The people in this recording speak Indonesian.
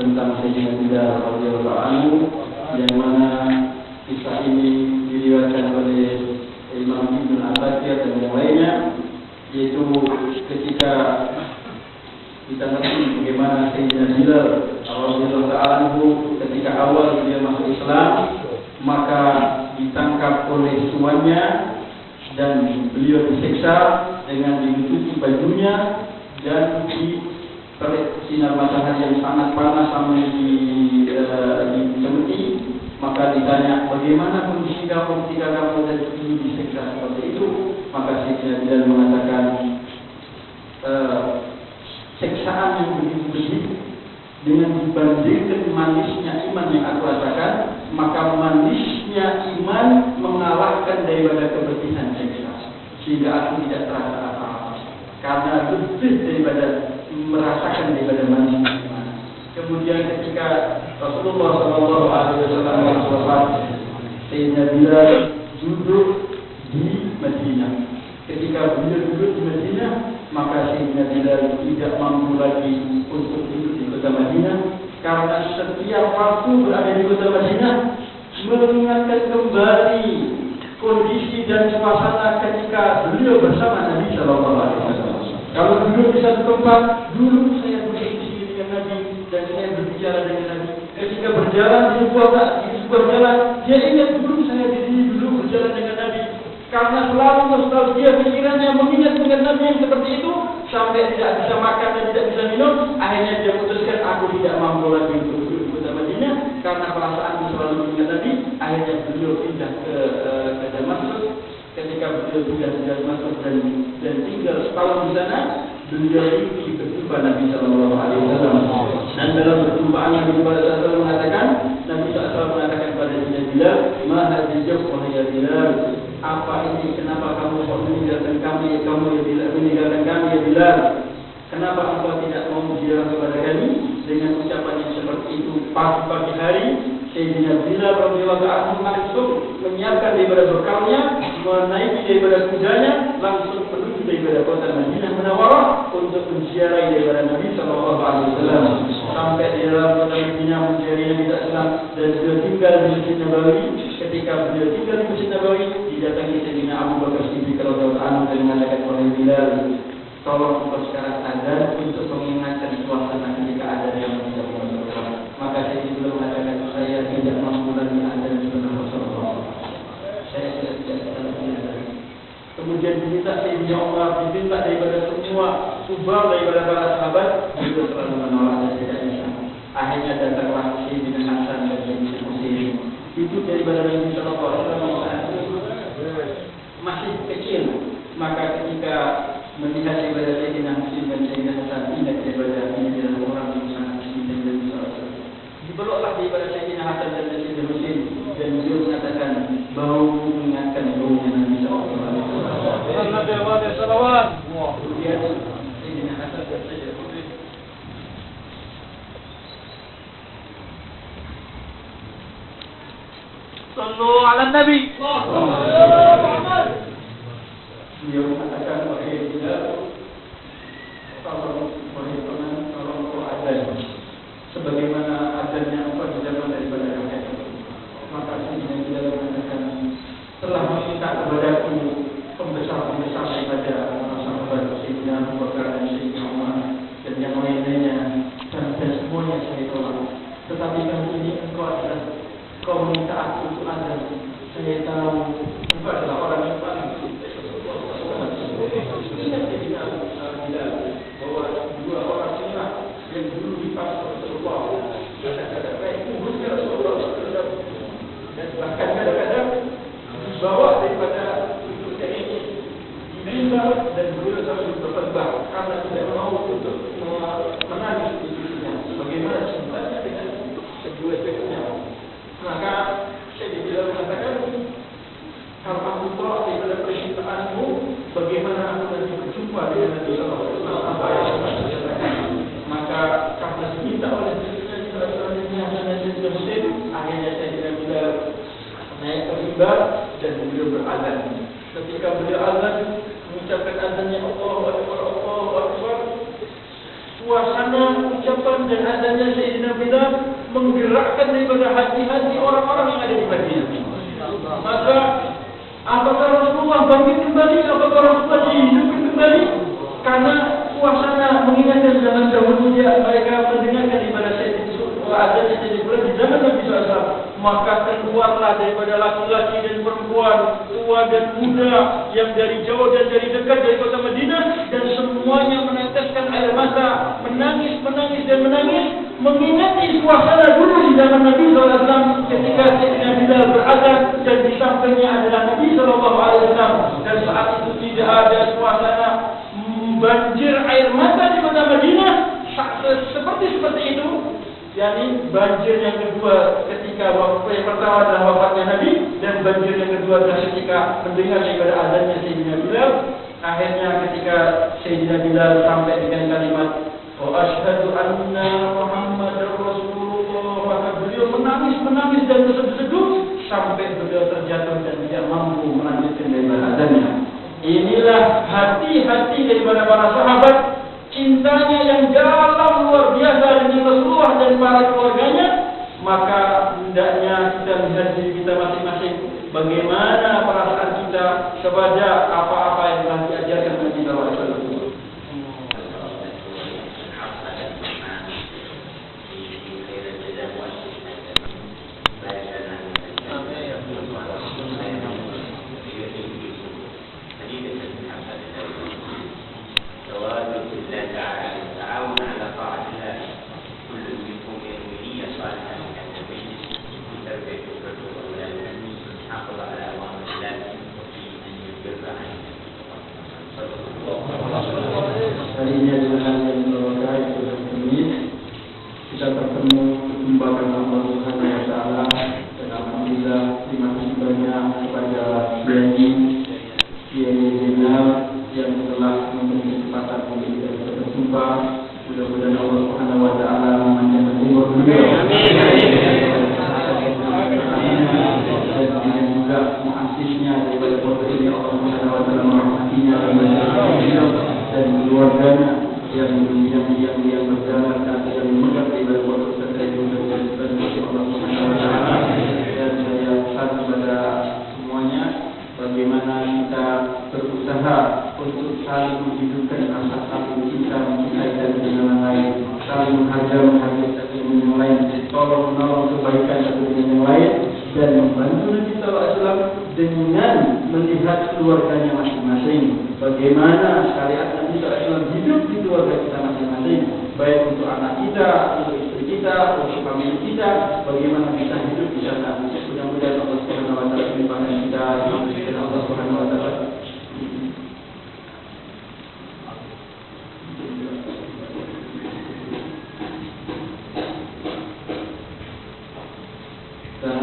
tentang Sayyidina Bilal radhiyallahu anhu, yang mana kisah ini diriwayatkan oleh Imam Ibnu Al-Athir dan yang lainnya, yaitu ketika kita ngerti bagaimana Sayyidina Bilal radhiyallahu anhu ketika awal dia masuk Islam, maka ditangkap oleh tuannya dan beliau disiksa dengan dilucuti bajunya dan diterik sinar matahari yang sangat panas sampai dicemeti. Maka ditanya, bagaimana kondisi kamu ketika kamu tadi disiksa seperti itu? Maka Sayyidina Bilal mengatakan, siksaan yang begitu dengan dibandingkan manisnya iman yang aku rasakan, maka manisnya iman mengalahkan daripada kepedihan siksa, sehingga aku tidak terasa apa-apa karena lebih daripada merasakan daripada manisnya iman. Kemudian ketika Rasulullah SAW wafat, Sayyidina Bilal duduk di Madinah. Ketika beliau duduk di Madinah, maka Sayyidina Bilal tidak mampu lagi untuk duduk di kota Madinah, karena setiap waktu berada di kota Madinah mengingatkan kembali kondisi dan suasana ketika beliau bersama Nabi Sallallahu Alaihi Wasallam. Kalau duduk di satu tempat, dulu saya duduk di sini dengan Nabi dan saya berbicara dengan Nabi. Ketika berjalan di sebuah jalan, dia ingat dulu saya di sini dulu berjalan dengan Nabi. Karena selalu nostalgia pikirannya mengingat dengan Nabi yang seperti itu, sampai tidak bisa makan dan tidak bisa minum, akhirnya dia putuskan, aku tidak mampu lagi untuk duduk di kota Madinah karena perasaanku selalu mengingat Nabi. Akhirnya beliau pindah ke Damaskus. Ketika beliau pindah ke Damaskus dan tinggal setahun di sana, beliau ini berjumpa Nabi Sallallahu Alaihi Wasallam. Dan dalam perjumpaan Nabi SAW mengatakan, Nabi SAW mengatakan kepada Bilal, "Ma hadijah wahai Bilal, apa ini? Kenapa kamu meninggalkan kami? Kamu ya Bilal, meninggalkan kami ya Bilal. Kenapa engkau tidak mau ziarah kepada kami?" Dengan ucapan yang seperti itu pagi hari, Sayyidina Bilal radhiyallahu anhu langsung menyiapkan daripada bekalnya, menaiki daripada kudanya, langsung menuju daripada kota Madinah Munawwarah untuk menziarahi daripada Nabi Sallallahu Alaihi Wasallam. Sampai di dalam kota Madinah menziarahi Nabi Sallam, dan beliau tinggal di Masjid Nabawi. Ketika beliau tinggal di Masjid Nabawi, didatangi Sayyidina Abu Bakar Siddiq radhiyallahu anhu dan mengatakan oleh Bilal, tolong engkau sekarang azan untuk mengingatkan suasana ketika azan yang tidak Rasulullah. Maka Sayyidina Bilal mengatakan, saya tidak mampu lagi azan sunnah Rasulullah. Saya tidak bisa lagi azan. Kemudian diminta Sayyidina Umar, diminta daripada semua kubah daripada para sahabat, itu selalu menolak dan tidak bisa. Akhirnya datanglah Sayyidina Hasan dan Sayyidina Husain. Itu daripada Nabi Sallallahu Alaihi Wasallam masih kecil. Maka ketika melihat daripada Sayyidina Husain dan Sayyidina Hasan, ingat daripada ini adalah orang yang sangat cinta Nabi Sallallahu Alaihi Wasallam. Dipeluklah daripada Sayyidina Hasan dan Sayyidina Husain, dan beliau mengatakan, bau mengingatkan baunya Nabi Sallallahu Alaihi Wasallam. Nabi awal salawat. Kemudian Sayyidina Hasan dan Sayyidina Husain, sallu ala Nabi. Beliau mengatakan, wahai Bilal, tolong kau azan sebagaimana azannya engkau di zaman daripada rakyat. Maka Sayyidina Bilal mengatakan, telah meminta kepadaku pembesar-pembesar daripada sahabat Sayyidina Abu Bakar dan Sayyidina Umar dan yang lainnya, dan semuanya saya tolak. Tetapi kali ini kau minta aku untuk azan. Saya tahu engkau adalah orang yang paling bahwa dua orang sunnah yang dulu dipakai Rasulullah, kadang-kadang baik umurnya Rasulullah, dan bahkan kadang-kadang dibawa daripada tujuan ini dimimbar, dan beliau selalu berkhutbah karena tidak mau untuk menangis di sisinya bagaimana cintanya dengan kedua seksnya. Maka saya dibilang mengatakan, kalau aku tolak daripada percintaanmu, bagaimana aku nanti berjumpa dengan Nabi Sallallahu Alaihi Wasallam? Apa yang aku katakan? Maka karena diminta oleh Sayyidina Hasan dan Sayyidina Husain, akhirnya Sayyidina Bilal naik ke mimbar dan beliau berazan. Ketika beliau azan, mengucapkan azannya Allahu Akbar, Allahu Akbar, suasana ucapan dan azannya Sayyidina Bilal menggerakkan daripada hati-hati orang-orang yang ada di Madinah. Maka apakah Rasulullah bangkit kembali? Apakah Rasulullah dihidupkan kembali? Karena suasana mengingatkan zaman dahulu dia mereka mendengarkan ibadah azan di zaman Nabi SAW. Maka keluarlah daripada laki-laki dan perempuan, tua dan muda, yang dari jauh dan dari dekat dari kota Madinah, dan semuanya meneteskan air mata, menangis dan menangis, mengingati suasana dulu di zaman Nabi SAW ketika Sayyidina Bilal berazan dan di sampingnya adalah Nabi SAW, dan saat itu tidak ada suasana banjir air mata di kota Madinah seperti itu. yakni banjir yang kedua ketika yang pertama adalah wafatnya Nabi, dan banjir yang kedua adalah ketika mendengar daripada azannya Sayyidina Bilal. Akhirnya ketika Sayyidina Bilal sampai dengan kalimat wa asyhadu anna Muhammadar Rasulullah, maka beliau menangis dan terseduh sampai beliau terjatuh dan tidak mampu melanjutkan daripada azannya. Inilah hati-hati daripada para sahabat, cintanya yang dalam luar biasa dengan Rasulullah dan para keluarganya. Maka hendaknya kita lihat diri kita masing-masing, bagaimana perasaan kita kepada apa-apa yang telah diajarkan Nabi sallallahu alaihi wasallam. Hari ini adalah hari yang berkah ini kita bertemu kembali Allah Subhanahu wa taala, dan alhamdulillah terima kasih banyak kepada Kiai Zainal yang telah memberi kesempatan untuk kita berjumpa. Mudah-mudahan Allah Subhanahu wa taala memanjangkan umur beliau. Dan juga muasisnya daripada pondok ini, Allah Subhanahu wa taala merahmatinya dan keluarganya yang berjalan dan yang memegang ibadah pondok pesantren dan Allah Subhanahu wa taala. Dan saya pesan kepada semuanya, bagaimana kita berusaha untuk saling menghidupkan rasa saling cinta mencintai dan yang lain, saling menghargai satu dengan yang lain, tolong menolong kebaikan satu dengan yang lain, dan membantu Nabi sallallahu alaihi wasallam dengan melihat keluarganya masing-masing. Bagaimana syariat Nabi sallallahu alaihi wasallam hidup di keluarga kita masing-masing, baik untuk anak kita, untuk istri kita, untuk famili kita, bagaimana kita hidup di sana. Mudah-mudahan Allah Subhanahu wa taala melimpahkan kita dengan Allah Subhanahu wa taala. Dan